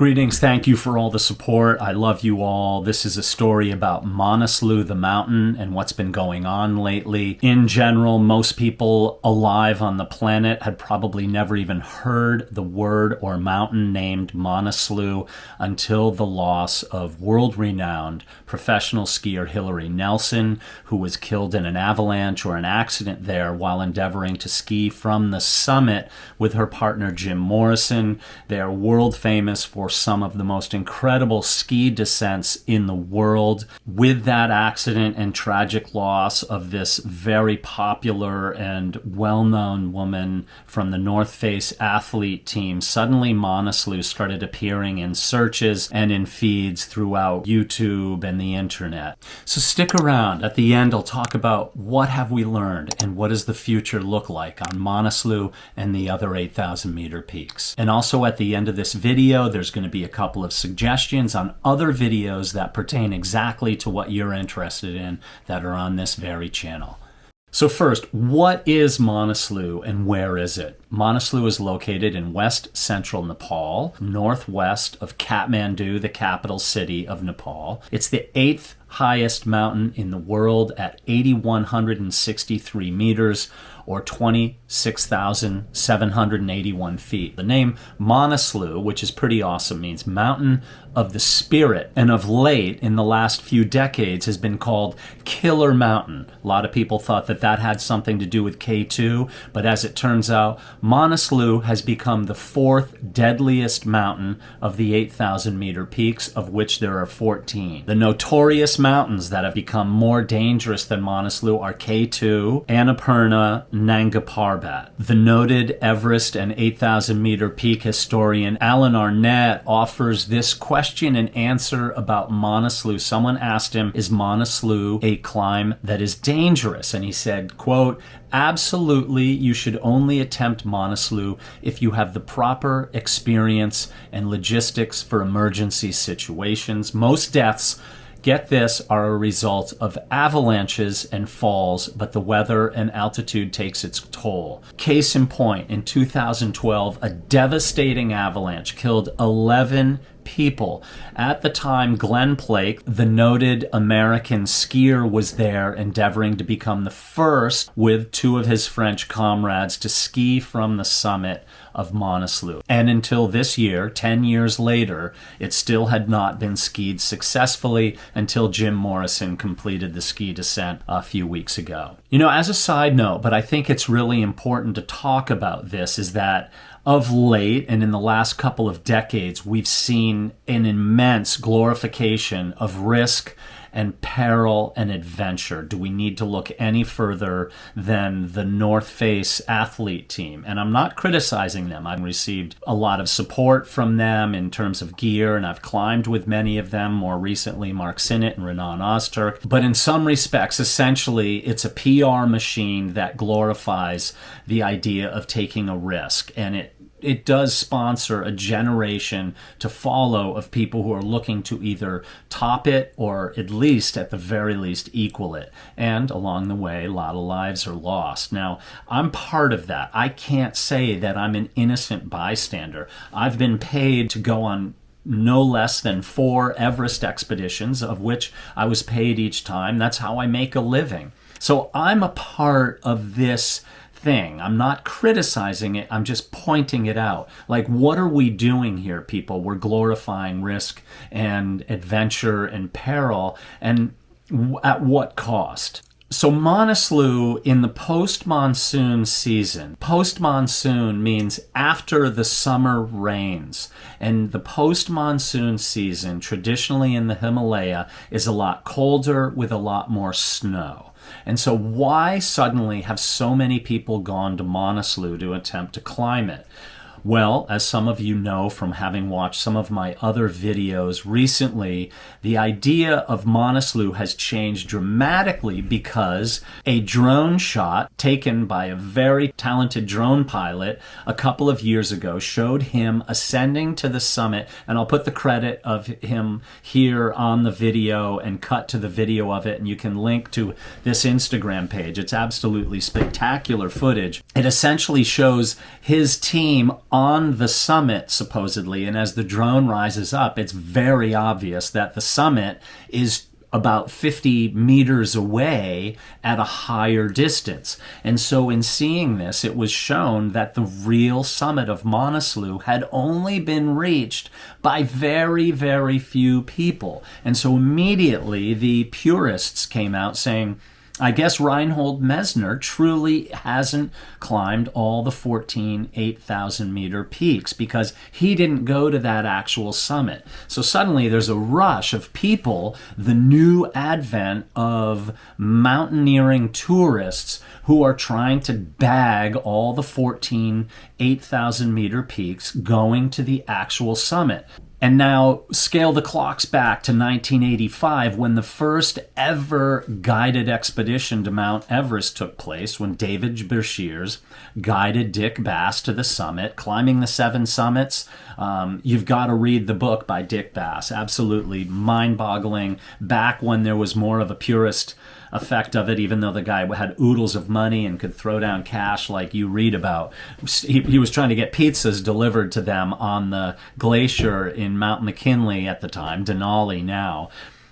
Greetings, thank you for all the support. I love you all. This is a story about Manaslu, the mountain, and what's been going on lately. In general, most people alive on the planet had probably never even heard the word or mountain named Manaslu until the loss of world-renowned professional skier Hillary Nelson, who was killed in an avalanche or an accident there while endeavoring to ski from the summit with her partner Jim Morrison. They are world famous for some of the most incredible ski descents in the world. With that accident and tragic loss of this very popular and well-known woman from the North Face athlete team, suddenly Manaslu started appearing in searches and in feeds throughout YouTube and the internet. So stick around. At the end, I'll talk about what have we learned and what does the future look like on Manaslu and the other 8,000 meter peaks. And also at the end of this video, there's going to be a couple of suggestions on other videos that pertain exactly to what you're interested in that are on this very channel. So first, what is Manaslu and where is it? Manaslu is located in west central Nepal, northwest of Kathmandu, the capital city of Nepal. It's the 8th highest mountain in the world at 8,163 meters, or 26,781 feet. The name Manaslu, which is pretty awesome, means mountain of the spirit, and of late, in the last few decades, has been called Killer Mountain. A lot of people thought that that had something to do with K2, but as it turns out, Manaslu has become the 4th deadliest mountain of the 8,000 meter peaks, of which there are 14. The notorious mountains that have become more dangerous than Manaslu are K2, Annapurna, Nanga Parbat. The noted Everest and 8,000 meter peak historian Alan Arnett offers this question and answer about Manaslu. Someone asked him, is Manaslu a climb that is dangerous? And he said, quote, absolutely, you should only attempt Manaslu if you have the proper experience and logistics for emergency situations. Most deaths, get this, are a result of avalanches and falls, but the weather and altitude takes its toll. Case in point, in 2012, a devastating avalanche killed 11 people. At the time, Glenn Plake, the noted American skier, was there endeavoring to become the first with 2 of his French comrades to ski from the summit of Manaslu. And until this year, 10 years later, it still had not been skied successfully until Jim Morrison completed the ski descent a few weeks ago. You know, as a side note, but I think it's really important to talk about this, is that of late, and in the last couple of decades, we've seen an immense glorification of risk and peril and adventure. Do we need to look any further than the North Face athlete team? And I'm not criticizing them. I've received a lot of support from them in terms of gear, and I've climbed with many of them, more recently Mark Sinnott and Renan Ozturk. But in some respects, essentially, it's a PR machine that glorifies the idea of taking a risk, and it does sponsor a generation to follow of people who are looking to either top it or at least, at the very least, equal it. And along the way, a lot of lives are lost. Now, I'm part of that. I can't say that I'm an innocent bystander. I've been paid to go on no less than 4 Everest expeditions, of which I was paid each time. That's how I make a living. So I'm a part of this thing. I'm not criticizing it. I'm just pointing it out. Like, what are we doing here, people? We're glorifying risk and adventure and peril, and at what cost? So Manaslu, in the post-monsoon season, post-monsoon means after the summer rains, and the post-monsoon season, traditionally in the Himalaya, is a lot colder with a lot more snow. And so why suddenly have so many people gone to Manaslu to attempt to climb it? Well, as some of you know from having watched some of my other videos recently, the idea of Manaslu has changed dramatically because a drone shot taken by a very talented drone pilot a couple of years ago showed him ascending to the summit, and I'll put the credit of him here on the video and cut to the video of it, and you can link to this Instagram page. It's absolutely spectacular footage. It essentially shows his team on the summit, supposedly, and as the drone rises up, it's very obvious that the summit is about 50 meters away at a higher distance. And so in seeing this, it was shown that the real summit of Manaslu had only been reached by very, very few people. And so immediately the purists came out saying, I guess Reinhold Messner truly hasn't climbed all the 14 8,000 meter peaks because he didn't go to that actual summit. So suddenly there's a rush of people, the new advent of mountaineering tourists who are trying to bag all the 14 8,000 meter peaks going to the actual summit. And now scale the clocks back to 1985 when the first ever guided expedition to Mount Everest took place, when David Bershears guided Dick Bass to the summit, climbing the 7 summits. You've got to read the book by Dick Bass. Absolutely mind-boggling. Back when there was more of a purist effect of it, even though the guy had oodles of money and could throw down cash like you read about. He was trying to get pizzas delivered to them on the glacier in Mount McKinley at the time, Denali now.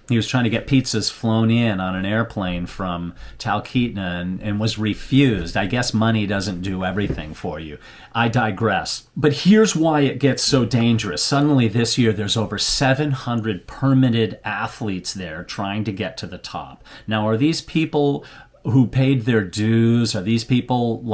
He was trying to get pizzas flown in on an airplane from Talkeetna and was refused. I guess money doesn't do everything for you. I digress. But here's why it gets so dangerous. Suddenly this year there's over 700 permitted athletes there trying to get to the top. Now, are these people who paid their dues? Are these people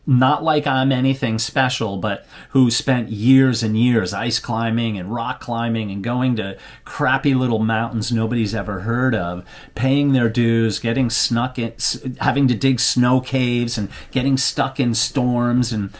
not like I'm anything special, but who spent years and years ice climbing and rock climbing and going to crappy little mountains nobody's ever heard of, paying their dues, getting snuck in, having to dig snow caves and getting stuck in storms and,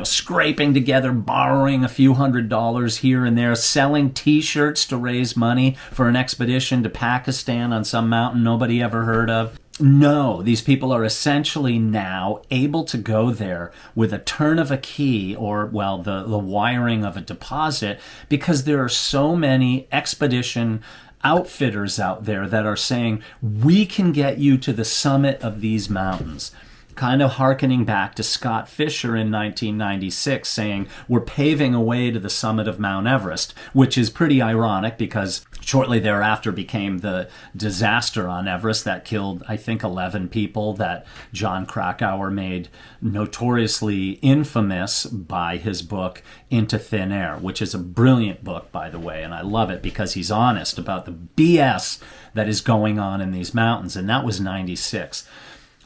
scraping together, borrowing a few $100s here and there, selling t-shirts to raise money for an expedition to Pakistan on some mountain nobody ever heard of. No, these people are essentially now able to go there with a turn of a key or, the wiring of a deposit, because there are so many expedition outfitters out there that are saying, we can get you to the summit of these mountains. Kind of hearkening back to Scott Fisher in 1996 saying, we're paving a way to the summit of Mount Everest, which is pretty ironic because shortly thereafter became the disaster on Everest that killed, I think, 11 people that John Krakauer made notoriously infamous by his book Into Thin Air, which is a brilliant book, by the way, and I love it because he's honest about the BS that is going on in these mountains, and that was 96.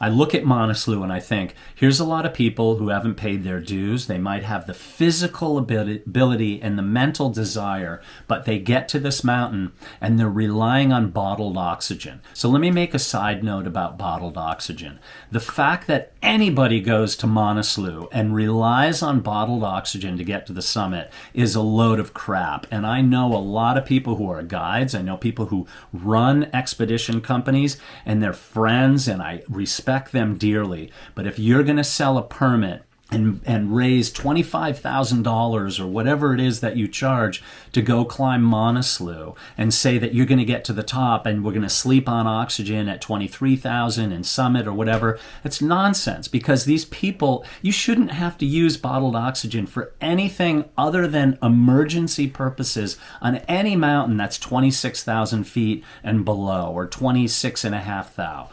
I look at Manaslu and I think, here's a lot of people who haven't paid their dues. They might have the physical ability and the mental desire, but they get to this mountain and they're relying on bottled oxygen. So let me make a side note about bottled oxygen. The fact that anybody goes to Manaslu and relies on bottled oxygen to get to the summit is a load of crap. And I know a lot of people who are guides. I know people who run expedition companies and they're friends, and I respect them dearly. But if you're going to sell a permit and raise $25,000 or whatever it is that you charge to go climb Manaslu and say that you're going to get to the top and we're going to sleep on oxygen at 23,000 and summit or whatever, it's nonsense, because these people, you shouldn't have to use bottled oxygen for anything other than emergency purposes on any mountain that's 26,000 feet and below, or 26,500.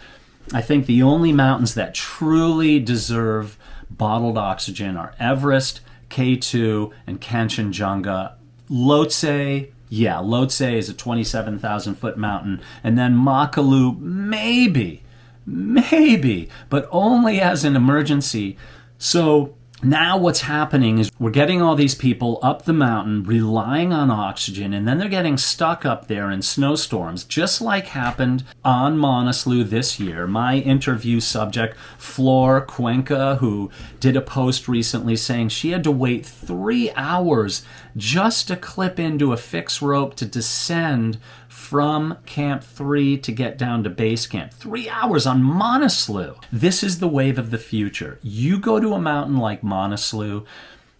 I think the only mountains that truly deserve bottled oxygen are Everest, K2, and Kanchenjunga. Lhotse, Lhotse is a 27,000 foot mountain. And then Makalu, maybe, but only as an emergency. So now what's happening is we're getting all these people up the mountain relying on oxygen, and then they're getting stuck up there in snowstorms, just like happened on Manaslu this year. My interview subject, Flor Cuenca, who did a post recently saying she had to wait 3 hours just to clip into a fixed rope to descend from Camp 3 to get down to base camp. 3 hours on Manaslu. This is the wave of the future. You go to a mountain like Manaslu,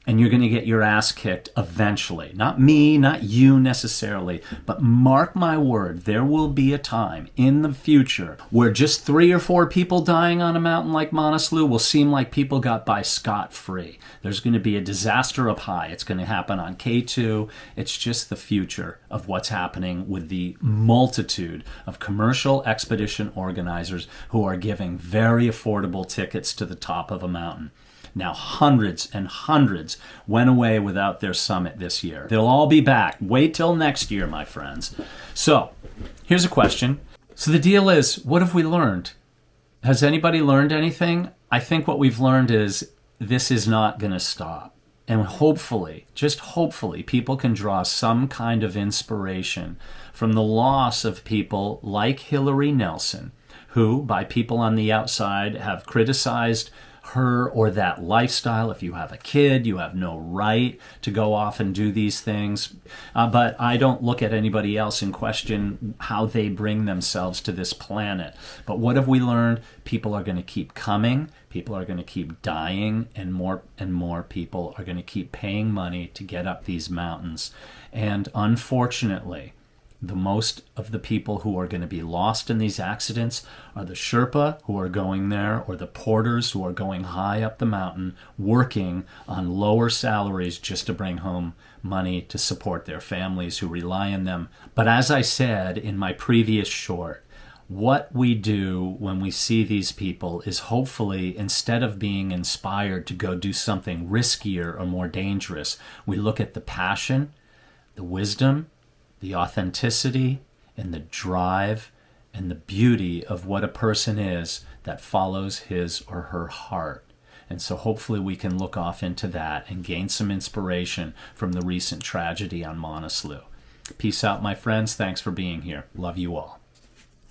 and you're going to get your ass kicked eventually. Not me, not you necessarily, but mark my word, there will be a time in the future where just 3 or 4 people dying on a mountain like Manaslu will seem like people got by scot-free. There's going to be a disaster up high. It's going to happen on K2. It's just the future of what's happening with the multitude of commercial expedition organizers who are giving very affordable tickets to the top of a mountain. Now, hundreds and hundreds went away without their summit this year. They'll all be back. Wait till next year, my friends. So, here's a question. So the deal is, what have we learned? Has anybody learned anything? I think what we've learned is this is not going to stop. And hopefully, just hopefully, people can draw some kind of inspiration from the loss of people like Hillary Nelson, who, by people on the outside, have criticized her or that lifestyle. If you have a kid, you have no right to go off and do these things. But I don't look at anybody else and question how they bring themselves to this planet. But what have we learned? People are going to keep coming. People are going to keep dying, and more people are going to keep paying money to get up these mountains. And unfortunately, the most of the people who are going to be lost in these accidents are the Sherpa who are going there, or the porters who are going high up the mountain working on lower salaries just to bring home money to support their families who rely on them. But as I said in my previous short, what we do when we see these people is hopefully, instead of being inspired to go do something riskier or more dangerous, we look at the passion, the wisdom, the authenticity, and the drive, and the beauty of what a person is that follows his or her heart. And so hopefully we can look off into that and gain some inspiration from the recent tragedy on Manaslu. Peace out, my friends. Thanks for being here. Love you all.